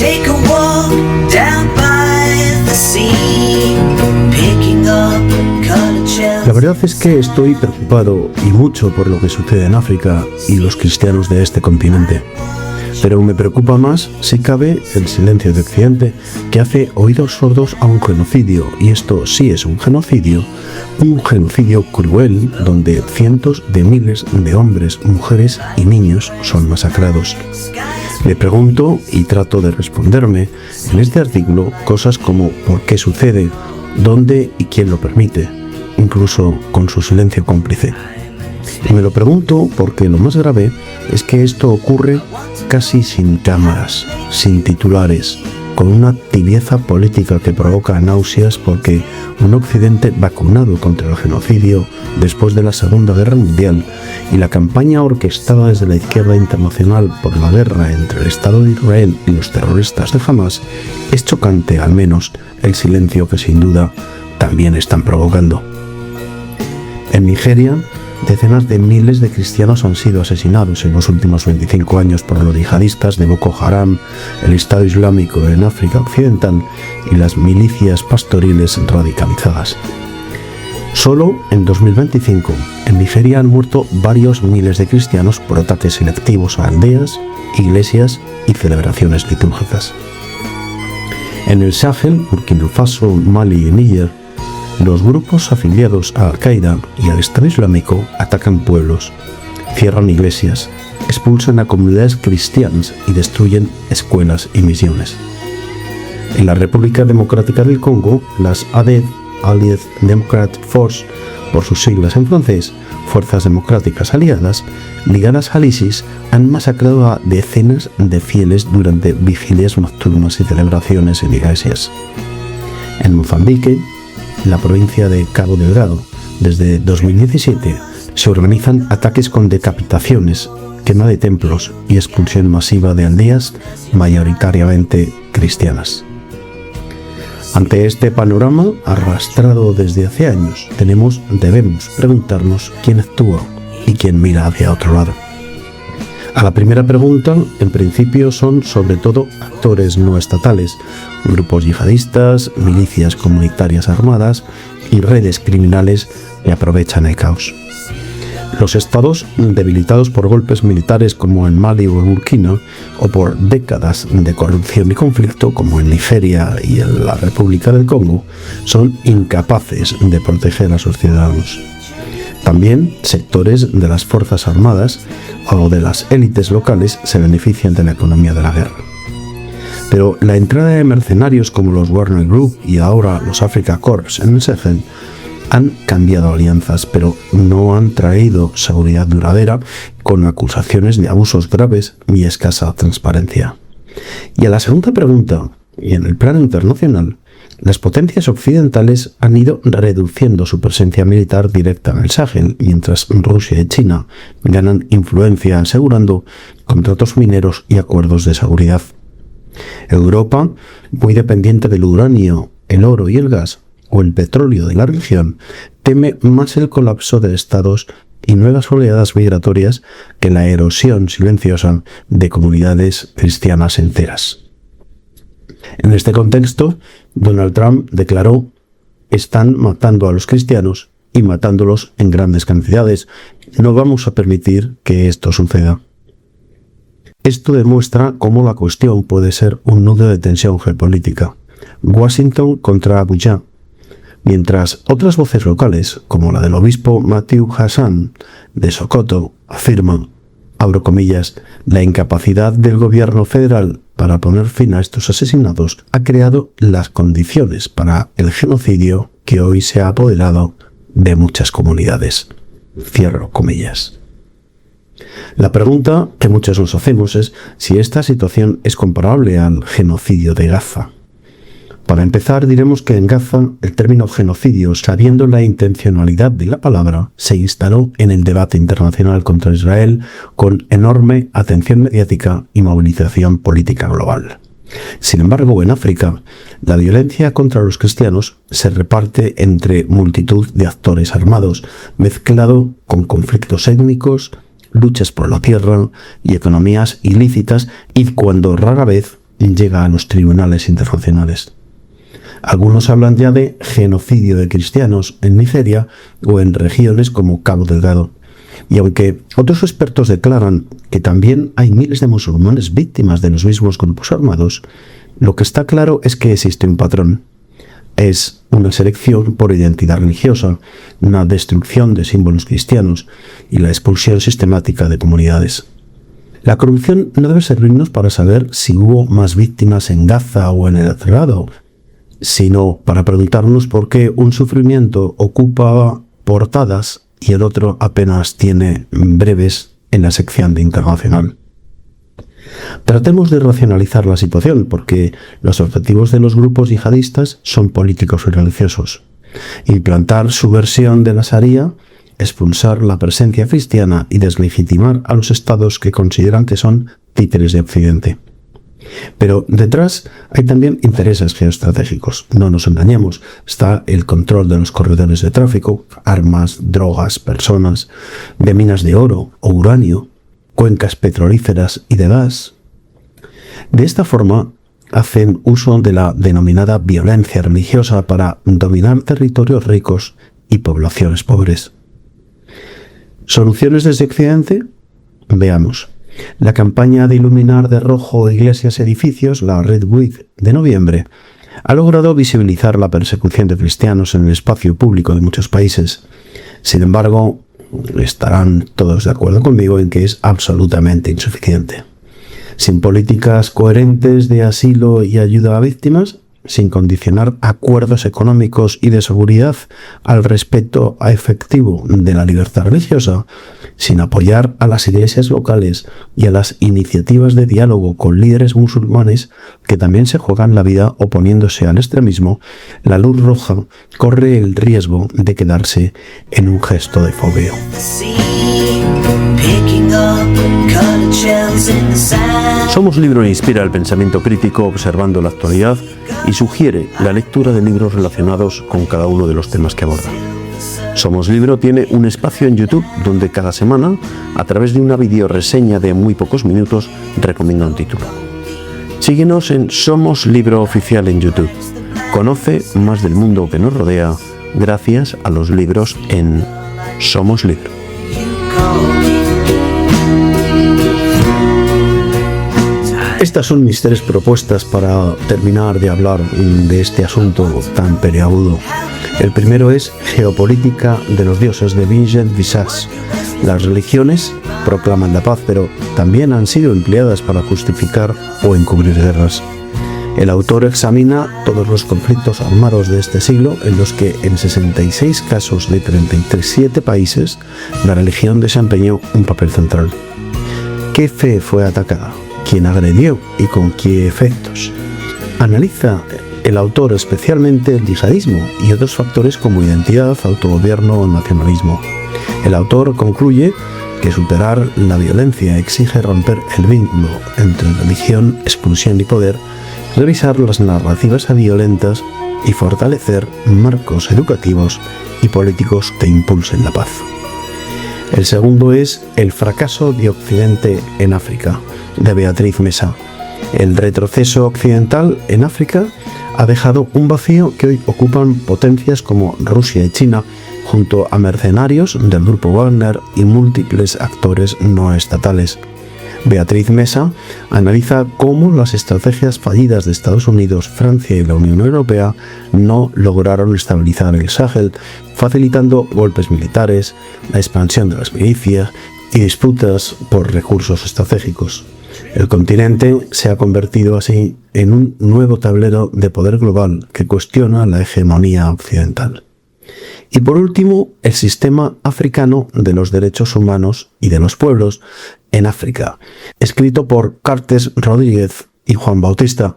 take a walk down by the sea, picking up colored shells. La verdad es que estoy preocupado y mucho por lo que sucede en África y los cristianos de este continente. Pero me preocupa más, si cabe, el silencio de Occidente, que hace oídos sordos a un genocidio, y esto sí es un genocidio cruel, donde cientos de miles de hombres, mujeres y niños son masacrados. Me pregunto y trato de responderme en este artículo cosas como ¿por qué sucede?, ¿dónde y quién lo permite?, incluso con su silencio cómplice. Y me lo pregunto porque lo más grave es que esto ocurre casi sin cámaras, sin titulares, con una tibieza política que provoca náuseas, porque un Occidente vacunado contra el genocidio después de la Segunda Guerra Mundial y la campaña orquestada desde la izquierda internacional por la guerra entre el Estado de Israel y los terroristas de Hamas, es chocante al menos el silencio que sin duda también están provocando. En Nigeria, decenas de miles de cristianos han sido asesinados en los últimos 25 años por los yihadistas de Boko Haram, el Estado Islámico en África Occidental y las milicias pastoriles radicalizadas. Solo en 2025, en Nigeria han muerto varios miles de cristianos por ataques selectivos a aldeas, iglesias y celebraciones litúrgicas. En el Sahel, Burkina Faso, Mali y Níger, los grupos afiliados a Al-Qaeda y al Estado Islámico atacan pueblos, cierran iglesias, expulsan a comunidades cristianas y destruyen escuelas y misiones. En la República Democrática del Congo, las ADF, Allied Democratic Force, por sus siglas en francés, Fuerzas Democráticas Aliadas, ligadas al ISIS, han masacrado a decenas de fieles durante vigilias nocturnas y celebraciones en iglesias. En Mozambique, la provincia de Cabo Delgado, desde 2017 se organizan ataques con decapitaciones, quema de templos y expulsión masiva de aldeas mayoritariamente cristianas. Ante este panorama arrastrado desde hace años, debemos preguntarnos quién actúa y quién mira hacia otro lado. A la primera pregunta, en principio son sobre todo actores no estatales, grupos yihadistas, milicias comunitarias armadas y redes criminales que aprovechan el caos. Los estados, debilitados por golpes militares como en Mali o en Burkina, o por décadas de corrupción y conflicto como en Nigeria y en la República del Congo, son incapaces de proteger a sus ciudadanos. También sectores de las Fuerzas Armadas o de las élites locales se benefician de la economía de la guerra. Pero la entrada de mercenarios como los Wagner Group y ahora los Africa Corps en el Sahel han cambiado alianzas, pero no han traído seguridad duradera, con acusaciones de abusos graves y escasa transparencia. Y a la segunda pregunta, y en el plano internacional, las potencias occidentales han ido reduciendo su presencia militar directa en el Sahel, mientras Rusia y China ganan influencia asegurando contratos mineros y acuerdos de seguridad. Europa, muy dependiente del uranio, el oro y el gas, o el petróleo de la región, teme más el colapso de estados y nuevas oleadas migratorias que la erosión silenciosa de comunidades cristianas enteras. En este contexto, Donald Trump declaró: están matando a los cristianos y matándolos en grandes cantidades. No vamos a permitir que esto suceda. Esto demuestra cómo la cuestión puede ser un nudo de tensión geopolítica. Washington contra Abuya. Mientras otras voces locales, como la del obispo Matthew Hassan de Sokoto, afirman, abro comillas, la incapacidad del gobierno federal para poner fin a estos asesinatos ha creado las condiciones para el genocidio que hoy se ha apoderado de muchas comunidades. Cierro comillas. La pregunta que muchos nos hacemos es si esta situación es comparable al genocidio de Gaza. Para empezar, diremos que en Gaza el término genocidio, sabiendo la intencionalidad de la palabra, se instaló en el debate internacional contra Israel con enorme atención mediática y movilización política global. Sin embargo, en África, la violencia contra los cristianos se reparte entre multitud de actores armados, mezclado con conflictos étnicos, luchas por la tierra y economías ilícitas, y cuando rara vez llega a los tribunales internacionales. Algunos hablan ya de genocidio de cristianos en Nigeria o en regiones como Cabo Delgado. Y aunque otros expertos declaran que también hay miles de musulmanes víctimas de los mismos grupos armados, lo que está claro es que existe un patrón. Es una selección por identidad religiosa, una destrucción de símbolos cristianos y la expulsión sistemática de comunidades. La corrupción no debe servirnos para saber si hubo más víctimas en Gaza o en el otro lado, sino para preguntarnos por qué un sufrimiento ocupa portadas y el otro apenas tiene breves en la sección de internacional. Tratemos de racionalizar la situación, porque los objetivos de los grupos yihadistas son políticos y religiosos. Implantar su versión de la Sharia, expulsar la presencia cristiana y deslegitimar a los estados que consideran que son títeres de Occidente. Pero detrás hay también intereses geoestratégicos. No nos engañemos, está el control de los corredores de tráfico, armas, drogas, personas, de minas de oro o uranio, cuencas petrolíferas y de gas. De esta forma, hacen uso de la denominada violencia religiosa para dominar territorios ricos y poblaciones pobres. ¿Soluciones desde Occidente? Veamos. La campaña de iluminar de rojo iglesias y edificios, la Red Week de noviembre, ha logrado visibilizar la persecución de cristianos en el espacio público de muchos países. Sin embargo, estarán todos de acuerdo conmigo en que es absolutamente insuficiente. Sin políticas coherentes de asilo y ayuda a víctimas, sin condicionar acuerdos económicos y de seguridad al respeto efectivo de la libertad religiosa, sin apoyar a las iglesias locales y a las iniciativas de diálogo con líderes musulmanes que también se juegan la vida oponiéndose al extremismo, la Luz Roja corre el riesgo de quedarse en un gesto de fogueo. Somos Libro inspira el pensamiento crítico observando la actualidad y sugiere la lectura de libros relacionados con cada uno de los temas que aborda. Somos Libro tiene un espacio en YouTube donde cada semana, a través de una videoreseña de muy pocos minutos, recomienda un título. Síguenos en Somos Libro Oficial en YouTube. Conoce más del mundo que nos rodea gracias a los libros en Somos Libro. Estas son mis 3 propuestas para terminar de hablar de este asunto tan peliagudo. El primero es Geopolítica de los dioses de Vincent Vissage. Las religiones proclaman la paz, pero también han sido empleadas para justificar o encubrir guerras. El autor examina todos los conflictos armados de este siglo, en los que en 66 casos de 37 países la religión desempeñó un papel central. ¿Qué fe fue atacada? ¿Quién agredió y con qué efectos? Analiza el autor especialmente el yihadismo y otros factores como identidad, autogobierno o nacionalismo. El autor concluye que superar la violencia exige romper el vínculo entre religión, expulsión y poder, revisar las narrativas violentas y fortalecer marcos educativos y políticos que impulsen la paz. El segundo es El fracaso de Occidente en África, de Beatriz Mesa. El retroceso occidental en África ha dejado un vacío que hoy ocupan potencias como Rusia y China, junto a mercenarios del grupo Wagner y múltiples actores no estatales. Beatriz Mesa analiza cómo las estrategias fallidas de Estados Unidos, Francia y la Unión Europea no lograron estabilizar el Sahel, facilitando golpes militares, la expansión de las milicias y disputas por recursos estratégicos. El continente se ha convertido así en un nuevo tablero de poder global que cuestiona la hegemonía occidental. Y por último, el sistema africano de los derechos humanos y de los pueblos en África, escrito por Cartes Rodríguez y Juan Bautista.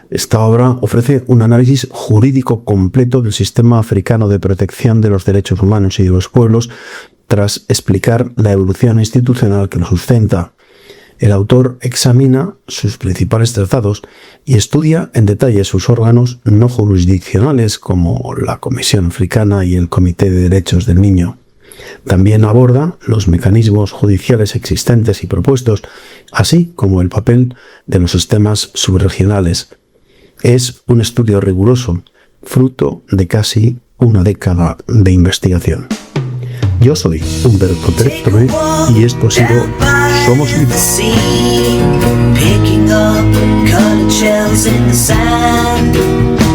Esta obra ofrece un análisis jurídico completo del sistema africano de protección de los derechos humanos y de los pueblos, tras explicar la evolución institucional que lo sustenta. El autor examina sus principales tratados y estudia en detalle sus órganos no jurisdiccionales como la Comisión Africana y el Comité de Derechos del Niño. También aborda los mecanismos judiciales existentes y propuestos, así como el papel de los sistemas subregionales. Es un estudio riguroso, fruto de casi una década de investigación. Yo soy Humberto Trectore y esto ha sido Somos Libros. Picking up colored shells in the sand.